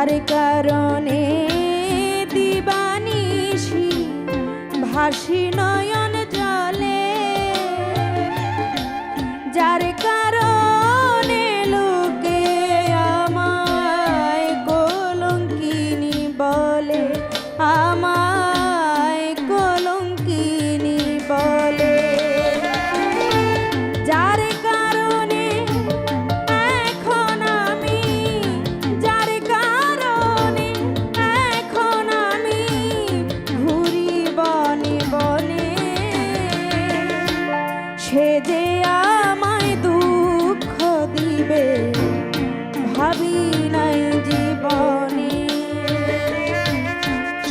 যার কারণে দিবানিশি ভাসি নয়ন জলে, যার কারণে লোকে আমায় কলঙ্কিনী বলে, আমায় কলঙ্কিনী বলে। যার কারণে এখন আমি, যার কারণে এখন আমি ঘুরি বনে বনে, সে যে আমায় দুঃখ দিবে ভাবি নাই জীবনে,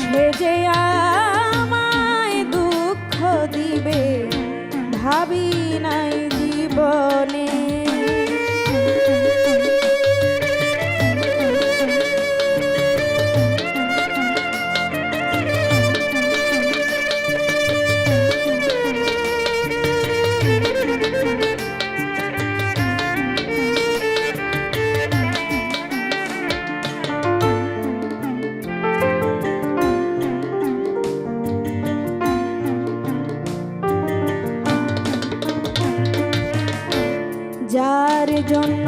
সে যে আমায় দুঃখ দিবে ভাবি নাই জীবনে। যার জন্য